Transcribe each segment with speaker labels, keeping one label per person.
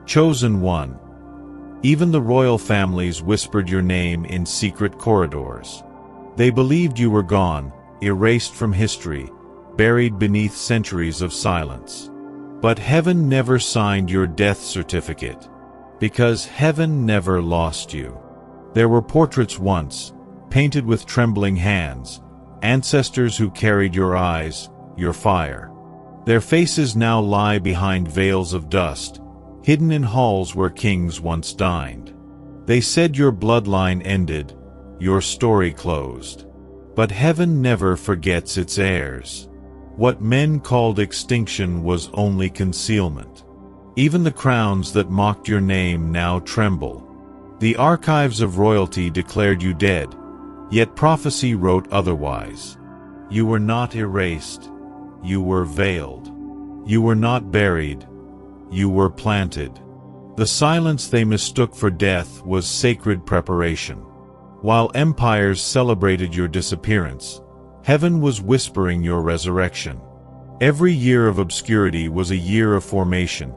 Speaker 1: Chosen one. Even the royal families whispered your name in secret corridors. They believed you were gone, erased from history, buried beneath centuries of silence. But heaven never signed your death certificate, because heaven never lost you. There were portraits once, painted with trembling hands, ancestors who carried your eyes, your fire. Their faces now lie behind veils of dust, hidden in halls where kings once dined. They said your bloodline ended, your story closed. But heaven never forgets its heirs. What men called extinction was only concealment. Even the crowns that mocked your name now tremble. The archives of royalty declared you dead, yet prophecy wrote otherwise. You were not erased, you were veiled. You were not buried, you were planted. The silence they mistook for death was sacred preparation. While empires celebrated your disappearance, heaven was whispering your resurrection. Every year of obscurity was a year of formation,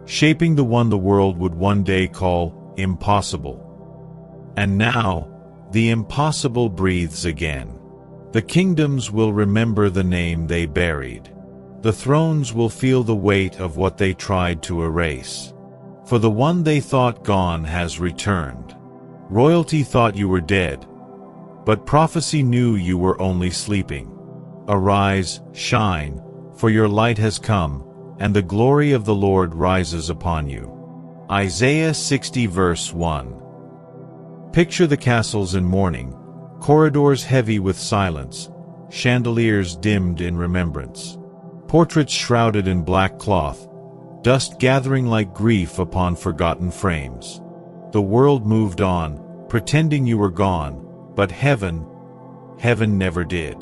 Speaker 1: shaping the one the world would one day call impossible. And now, the impossible breathes again. The kingdoms will remember the name they buried. The thrones will feel the weight of what they tried to erase. For the one they thought gone has returned. Royalty thought you were dead, but prophecy knew you were only sleeping. Arise, shine, for your light has come, and the glory of the Lord rises upon you. Isaiah 60 verse 1. Picture the castles in mourning, corridors heavy with silence, chandeliers dimmed in remembrance. Portraits shrouded in black cloth, dust gathering like grief upon forgotten frames. The world moved on, pretending you were gone, but heaven never did.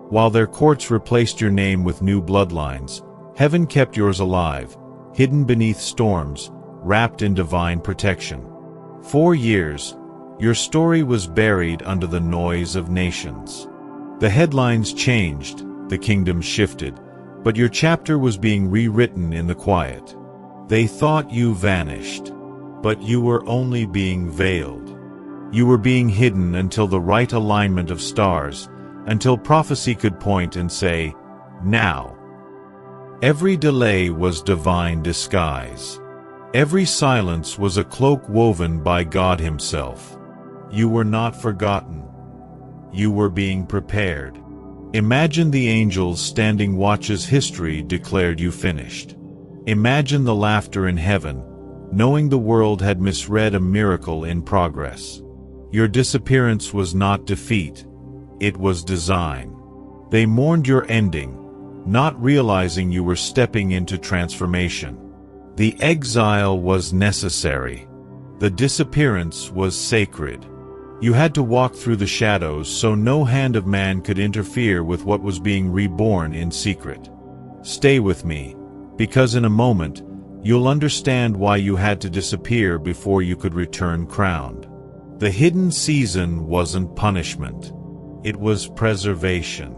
Speaker 1: While their courts replaced your name with new bloodlines, heaven kept yours alive, hidden beneath storms, wrapped in divine protection. 4 years, your story was buried under the noise of nations. The headlines changed, the kingdoms shifted, but your chapter was being rewritten in the quiet. They thought you vanished, but you were only being veiled. You were being hidden until the right alignment of stars, until prophecy could point and say, now. Every delay was divine disguise. Every silence was a cloak woven by God Himself. You were not forgotten. You were being prepared. Imagine the angels standing watch as history declared you finished. Imagine the laughter in heaven, knowing the world had misread a miracle in progress. Your disappearance was not defeat, it was design. They mourned your ending, not realizing you were stepping into transformation. The exile was necessary. The disappearance was sacred. You had to walk through the shadows so no hand of man could interfere with what was being reborn in secret. Stay with me, because in a moment, you'll understand why you had to disappear before you could return crowned. The hidden season wasn't punishment. It was preservation.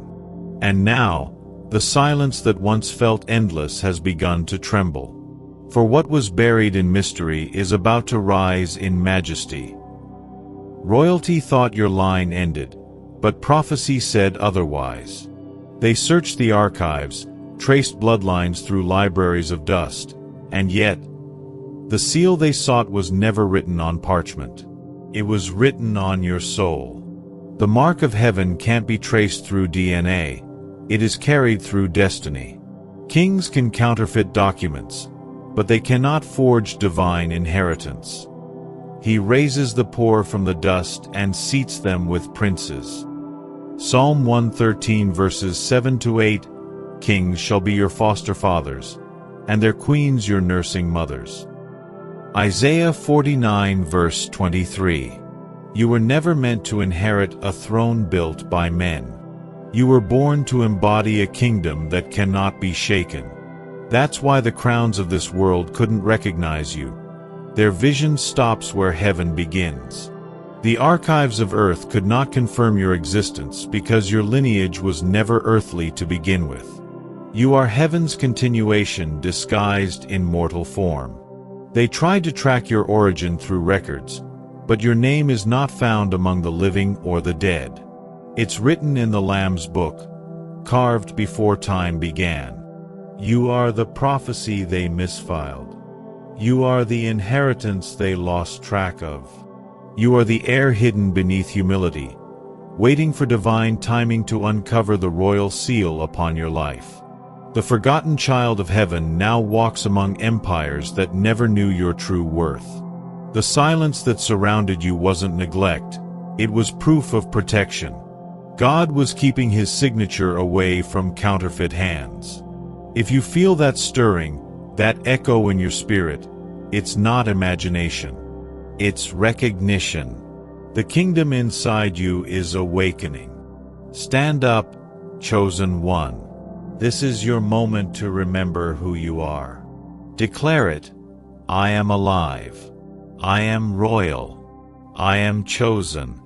Speaker 1: And now, the silence that once felt endless has begun to tremble. For what was buried in mystery is about to rise in majesty. Royalty thought your line ended, but prophecy said otherwise. They searched the archives, traced bloodlines through libraries of dust, and yet, the seal they sought was never written on parchment. It was written on your soul. The mark of heaven can't be traced through DNA, it is carried through destiny. Kings can counterfeit documents, but they cannot forge divine inheritance. He raises the poor from the dust and seats them with princes. Psalm 113 verses 7-8, Kings shall be your foster fathers, and their queens your nursing mothers. Isaiah 49 verse 23. You were never meant to inherit a throne built by men. You were born to embody a kingdom that cannot be shaken. That's why the crowns of this world couldn't recognize you. Their vision stops where heaven begins. The archives of earth could not confirm your existence because your lineage was never earthly to begin with. You are heaven's continuation disguised in mortal form. They tried to track your origin through records, but your name is not found among the living or the dead. It's written in the Lamb's book, carved before time began. You are the prophecy they misfiled. You are the inheritance they lost track of. You are the heir hidden beneath humility, waiting for divine timing to uncover the royal seal upon your life. The forgotten child of heaven now walks among empires that never knew your true worth. The silence that surrounded you wasn't neglect, it was proof of protection. God was keeping his signature away from counterfeit hands. If you feel that stirring, that echo in your spirit, it's not imagination. It's recognition. The kingdom inside you is awakening. Stand up, chosen one. This is your moment to remember who you are. Declare it. I am alive. I am royal. I am chosen.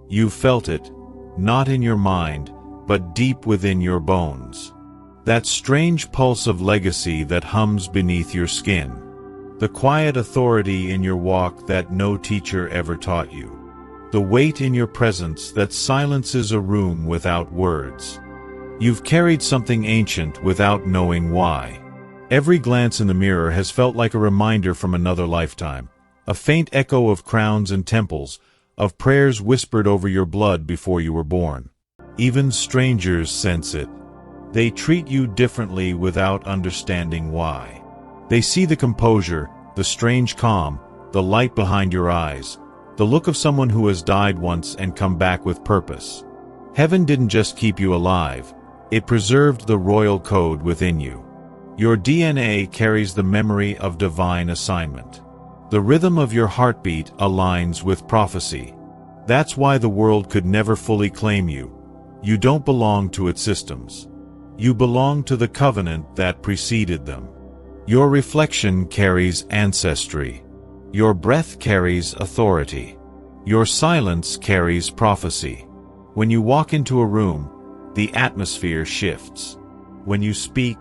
Speaker 1: You felt it, not in your mind, but deep within your bones. That strange pulse of legacy that hums beneath your skin. The quiet authority in your walk that no teacher ever taught you. The weight in your presence that silences a room without words. You've carried something ancient without knowing why. Every glance in the mirror has felt like a reminder from another lifetime, a faint echo of crowns and temples, of prayers whispered over your blood before you were born. Even strangers sense it. They treat you differently without understanding why. They see the composure, the strange calm, the light behind your eyes, the look of someone who has died once and come back with purpose. Heaven didn't just keep you alive, it preserved the royal code within you. Your DNA carries the memory of divine assignment. The rhythm of your heartbeat aligns with prophecy. That's why the world could never fully claim you. You don't belong to its systems. You belong to the covenant that preceded them. Your reflection carries ancestry. Your breath carries authority. Your silence carries prophecy. When you walk into a room, the atmosphere shifts. When you speak,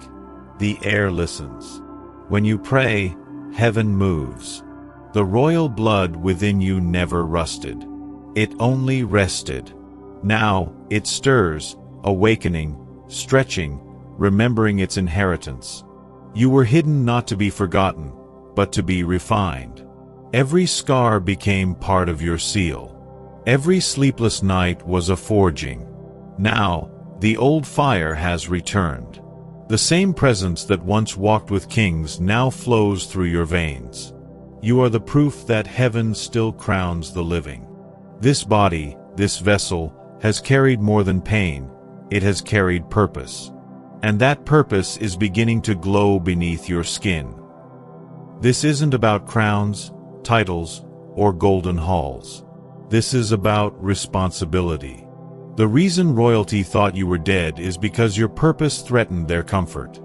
Speaker 1: the air listens. When you pray, heaven moves. The royal blood within you never rusted. It only rested. Now, it stirs, awakening, stretching, remembering its inheritance. You were hidden not to be forgotten, but to be refined. Every scar became part of your seal. Every sleepless night was a forging. Now, the old fire has returned. The same presence that once walked with kings now flows through your veins. You are the proof that heaven still crowns the living. This body, this vessel, has carried more than pain. It has carried purpose. And that purpose is beginning to glow beneath your skin. This isn't about crowns, titles, or golden halls. This is about responsibility. The reason royalty thought you were dead is because your purpose threatened their comfort.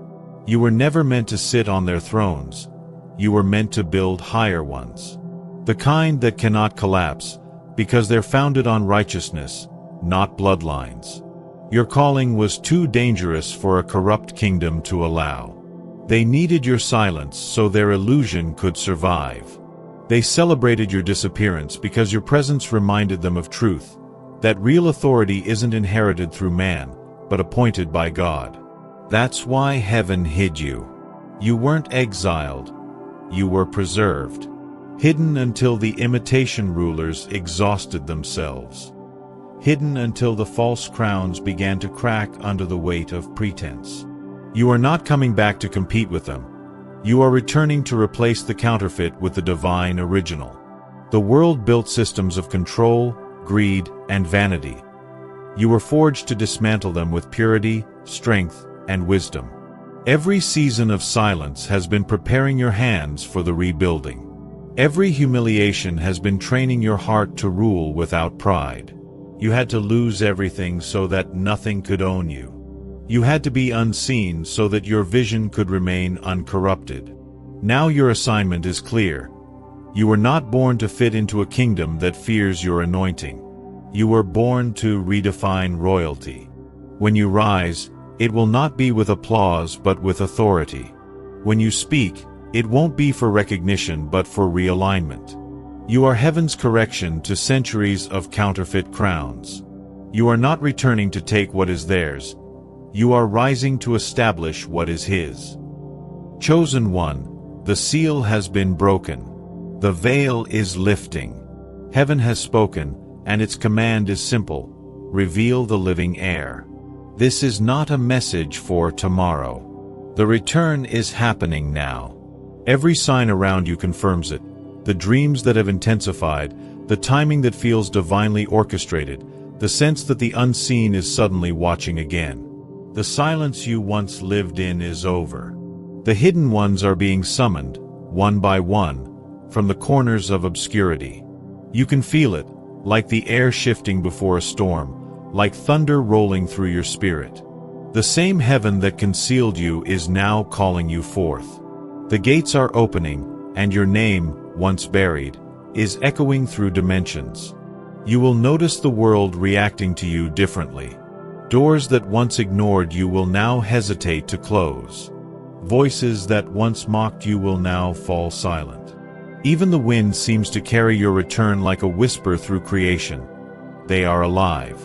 Speaker 1: You were never meant to sit on their thrones. You were meant to build higher ones. The kind that cannot collapse, because they're founded on righteousness, not bloodlines. Your calling was too dangerous for a corrupt kingdom to allow. They needed your silence so their illusion could survive. They celebrated your disappearance because your presence reminded them of truth, that real authority isn't inherited through man, but appointed by God. That's why heaven hid you. You weren't exiled. You were preserved. Hidden until the imitation rulers exhausted themselves. Hidden until the false crowns began to crack under the weight of pretense. You are not coming back to compete with them. You are returning to replace the counterfeit with the divine original. The world built systems of control, greed, and vanity. You were forged to dismantle them with purity, strength, and wisdom. Every season of silence has been preparing your hands for the rebuilding. Every humiliation has been training your heart to rule without pride. You had to lose everything so that nothing could own you. You had to be unseen so that your vision could remain uncorrupted. Now your assignment is clear. You were not born to fit into a kingdom that fears your anointing. You were born to redefine royalty. When you rise, it will not be with applause but with authority. When you speak, It won't be for recognition but for realignment. You are heaven's correction to centuries of counterfeit crowns. You are not returning to take what is theirs. You are rising to establish what is His. Chosen one, the seal has been broken. The veil is lifting. Heaven has spoken, and its command is simple: reveal the living heir. This is not a message for tomorrow. The return is happening now. Every sign around you confirms it. The dreams that have intensified, the timing that feels divinely orchestrated, the sense that the unseen is suddenly watching again. The silence you once lived in is over. The hidden ones are being summoned, one by one, from the corners of obscurity. You can feel it, like the air shifting before a storm, like thunder rolling through your spirit. The same heaven that concealed you is now calling you forth. The gates are opening, and your name, once buried, is echoing through dimensions. You will notice the world reacting to you differently. Doors that once ignored you will now hesitate to close. Voices that once mocked you will now fall silent. Even the wind seems to carry your return like a whisper through creation. They are alive.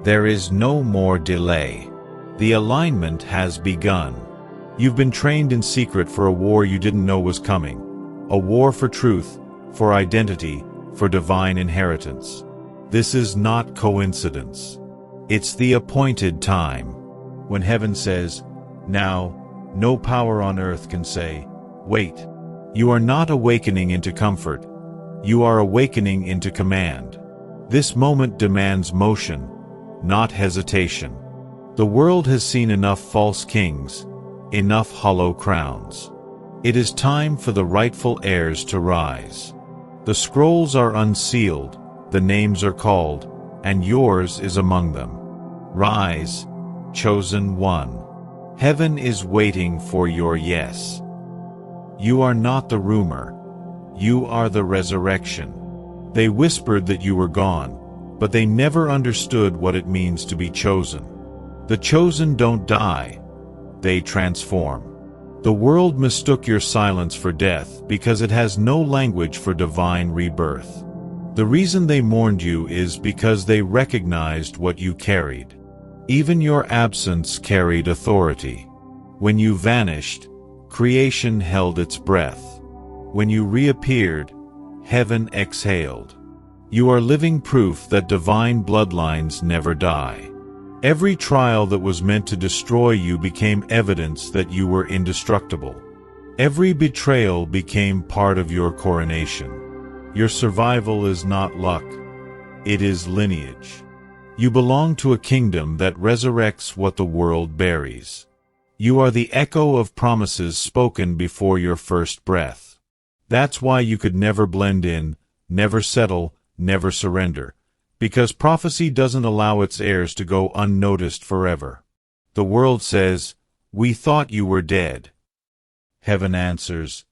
Speaker 1: There is no more delay. The alignment has begun. You've been trained in secret for a war you didn't know was coming. A war for truth, for identity, for divine inheritance. This is not coincidence. It's the appointed time. When heaven says, now, no power on earth can say, wait. You are not awakening into comfort. You are awakening into command. This moment demands motion, not hesitation. The world has seen enough false kings, enough hollow crowns. It is time for the rightful heirs to rise. The scrolls are unsealed, the names are called, and yours is among them. Rise, chosen one. Heaven is waiting for your yes. You are not the rumor. You are the resurrection. They whispered that you were gone, but they never understood what it means to be chosen. The chosen don't die. They transform. The world mistook your silence for death because it has no language for divine rebirth. The reason they mourned you is because they recognized what you carried. Even your absence carried authority. When you vanished, creation held its breath. When you reappeared, heaven exhaled. You are living proof that divine bloodlines never die. Every trial that was meant to destroy you became evidence that you were indestructible. Every betrayal became part of your coronation. Your survival is not luck. It is lineage. You belong to a kingdom that resurrects what the world buries. You are the echo of promises spoken before your first breath. That's why you could never blend in, never settle, never surrender. Because prophecy doesn't allow its heirs to go unnoticed forever. The world says, we thought you were dead. Heaven answers,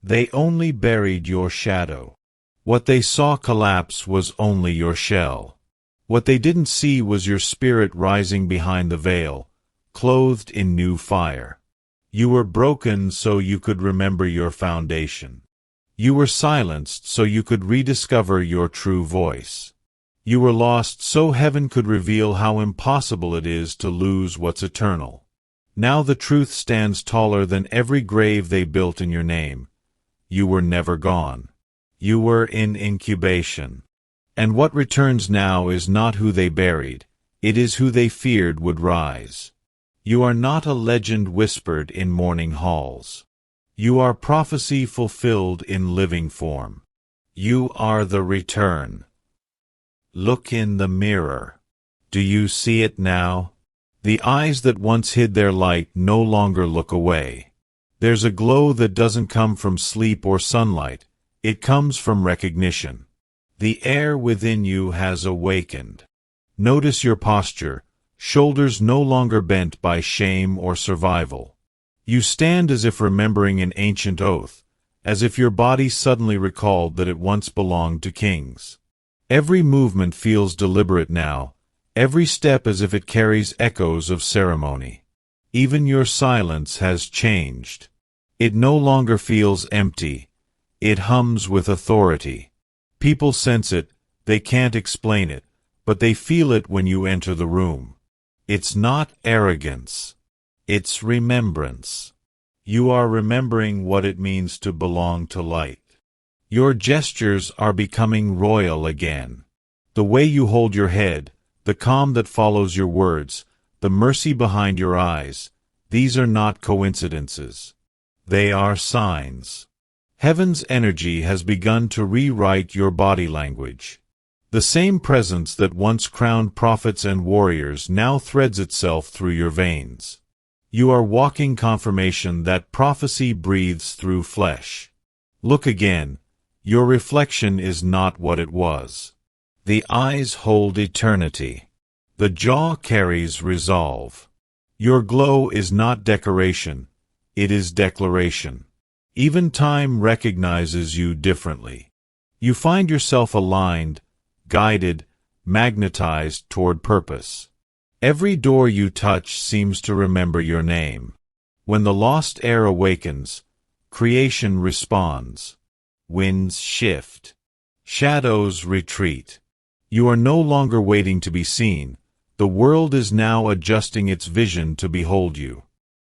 Speaker 1: they only buried your shadow. What they saw collapse was only your shell. What they didn't see was your spirit rising behind the veil, clothed in new fire. You were broken so you could remember your foundation. You were silenced so you could rediscover your true voice. You were lost so heaven could reveal how impossible it is to lose what's eternal. Now the truth stands taller than every grave they built in your name. You were never gone. You were in incubation. And what returns now is not who they buried, it is who they feared would rise. You are not a legend whispered in mourning halls. You are prophecy fulfilled in living form. You are the return. Look in the mirror. Do you see it now? The eyes that once hid their light no longer look away. There's a glow that doesn't come from sleep or sunlight, it comes from recognition. The air within you has awakened. Notice your posture, shoulders no longer bent by shame or survival. You stand as if remembering an ancient oath, as if your body suddenly recalled that it once belonged to kings. Every movement feels deliberate now, every step as if it carries echoes of ceremony. Even your silence has changed. It no longer feels empty. It hums with authority. People sense it, they can't explain it, but they feel it when you enter the room. It's not arrogance. It's remembrance. You are remembering what it means to belong to light. Your gestures are becoming royal again. The way you hold your head, the calm that follows your words, the mercy behind your eyes, these are not coincidences. They are signs. Heaven's energy has begun to rewrite your body language. The same presence that once crowned prophets and warriors now threads itself through your veins. You are walking confirmation that prophecy breathes through flesh. Look again. Your reflection is not what it was. The eyes hold eternity. The jaw carries resolve. Your glow is not decoration, it is declaration. Even time recognizes you differently. You find yourself aligned, guided, magnetized toward purpose. Every door you touch seems to remember your name. When the lost air awakens, creation responds. Winds shift. Shadows retreat. You are no longer waiting to be seen. The world is now adjusting its vision to behold you.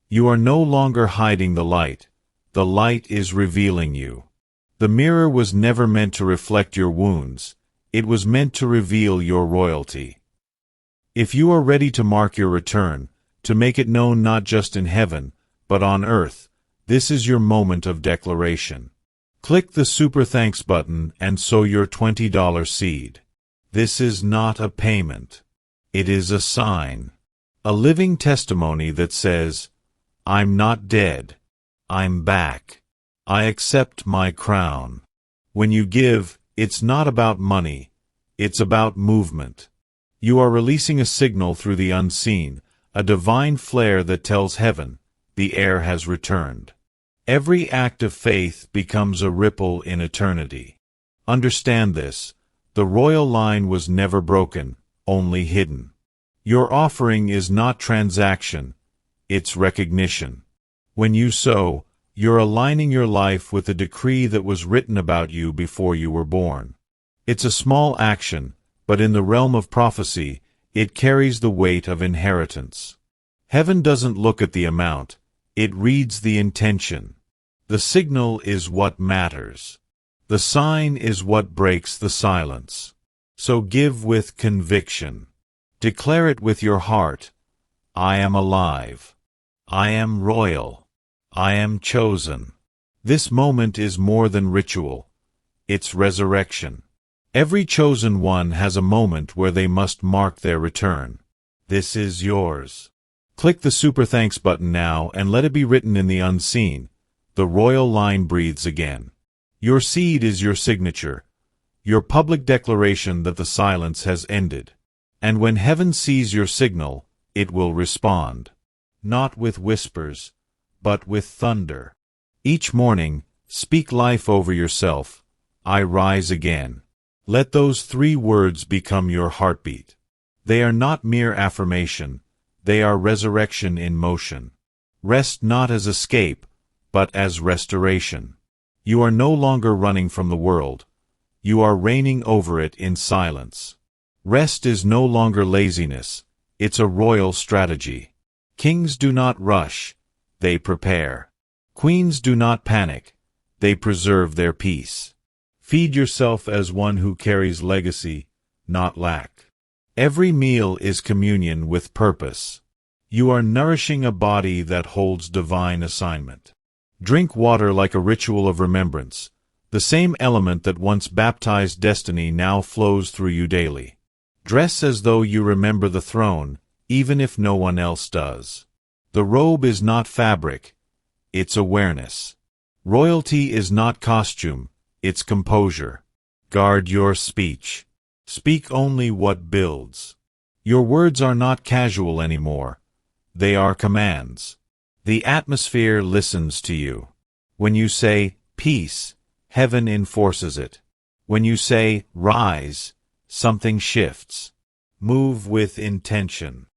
Speaker 1: You are no longer hiding the light. The light is revealing you. The mirror was never meant to reflect your wounds. It was meant to reveal your royalty. If you are ready to mark your return, to make it known not just in heaven, but on earth, this is your moment of declaration. Click the Super Thanks button and sow your $20 seed. This is not a payment. It is a sign. A living testimony that says, I'm not dead. I'm back. I accept my crown. When you give, it's not about money. It's about movement. You are releasing a signal through the unseen, a divine flare that tells heaven, the heir has returned. Every act of faith becomes a ripple in eternity. Understand this, the royal line was never broken, only hidden. Your offering is not transaction, it's recognition. When you sow, you're aligning your life with the decree that was written about you before you were born. It's a small action, but in the realm of prophecy, it carries the weight of inheritance. Heaven doesn't look at the amount, it reads the intention. The signal is what matters. The sign is what breaks the silence. So give with conviction. Declare it with your heart. I am alive. I am royal. I am chosen. This moment is more than ritual. It's resurrection. Every chosen one has a moment where they must mark their return. This is yours. Click the Super Thanks button now and let it be written in the unseen. The royal line breathes again. Your seed is your signature, your public declaration that the silence has ended. And when heaven sees your signal, it will respond. Not with whispers, but with thunder. Each morning, speak life over yourself. I rise again. Let those 3 words become your heartbeat. They are not mere affirmation, they are resurrection in motion. Rest not as escape, but as restoration. You are no longer running from the world. You are reigning over it in silence. Rest is no longer laziness, it's a royal strategy. Kings do not rush, they prepare. Queens do not panic, they preserve their peace. Feed yourself as one who carries legacy, not lack. Every meal is communion with purpose. You are nourishing a body that holds divine assignment. Drink water like a ritual of remembrance. The same element that once baptized destiny now flows through you daily. Dress as though you remember the throne, even if no one else does. The robe is not fabric, it's awareness. Royalty is not costume, it's composure. Guard your speech. Speak only what builds. Your words are not casual anymore. They are commands. The atmosphere listens to you. When you say, peace, heaven enforces it. When you say, rise, something shifts. Move with intention.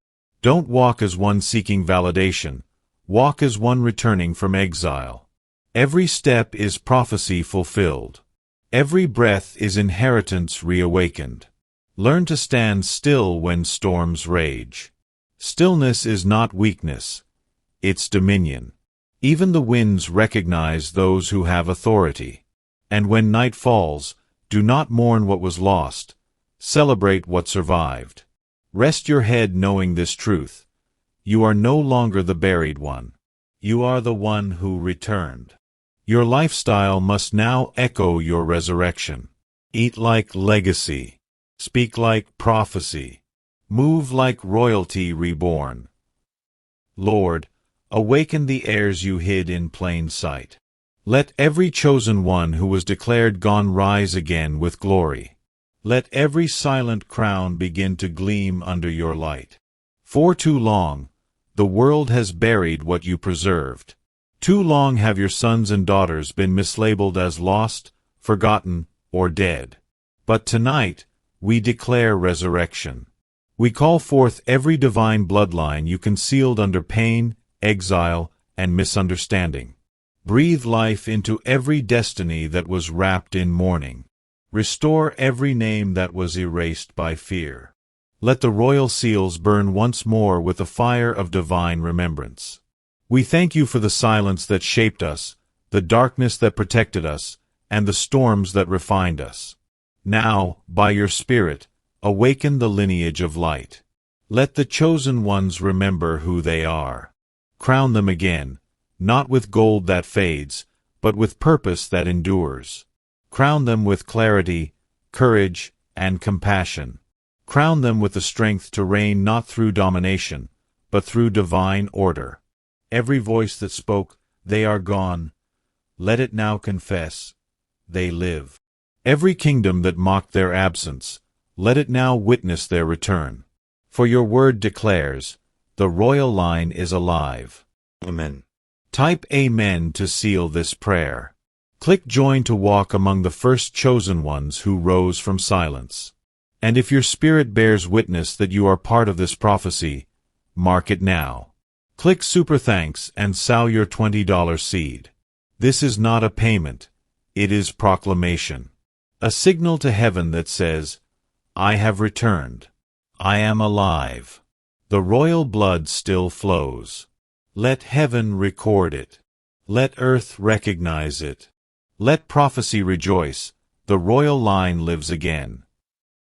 Speaker 1: Don't walk as one seeking validation. Walk as one returning from exile. Every step is prophecy fulfilled. Every breath is inheritance reawakened. Learn to stand still when storms rage. Stillness is not weakness, it's dominion. Even the winds recognize those who have authority. And when night falls, do not mourn what was lost, celebrate what survived. Rest your head knowing this truth. You are no longer the buried one. You are the one who returned. Your lifestyle must now echo your resurrection. Eat like legacy. Speak like prophecy. Move like royalty reborn. Lord, awaken the heirs you hid in plain sight. Let every chosen one who was declared gone rise again with glory. Let every silent crown begin to gleam under your light. For too long, the world has buried what you preserved. Too long have your sons and daughters been mislabeled as lost, forgotten, or dead. But tonight, we declare resurrection. We call forth every divine bloodline you concealed under pain, exile, and misunderstanding. Breathe life into every destiny that was wrapped in mourning. Restore every name that was erased by fear. Let the royal seals burn once more with the fire of divine remembrance. We thank you for the silence that shaped us, the darkness that protected us, and the storms that refined us. Now, by your Spirit, awaken the lineage of light. Let the chosen ones remember who they are. Crown them again, not with gold that fades, but with purpose that endures. Crown them with clarity, courage, and compassion. Crown them with the strength to reign not through domination, but through divine order. Every voice that spoke, "They are gone," let it now confess, "They live." Every kingdom that mocked their absence, let it now witness their return. For your word declares, the royal line is alive. Amen. Type Amen to seal this prayer. Click Join to walk among the first chosen ones who rose from silence. And if your spirit bears witness that you are part of this prophecy, mark it now. Click Super Thanks and sow your $20 seed. This is not a payment, it is proclamation. A signal to heaven that says, I have returned. I am alive. The royal blood still flows. Let heaven record it. Let earth recognize it. Let prophecy rejoice. The royal line lives again.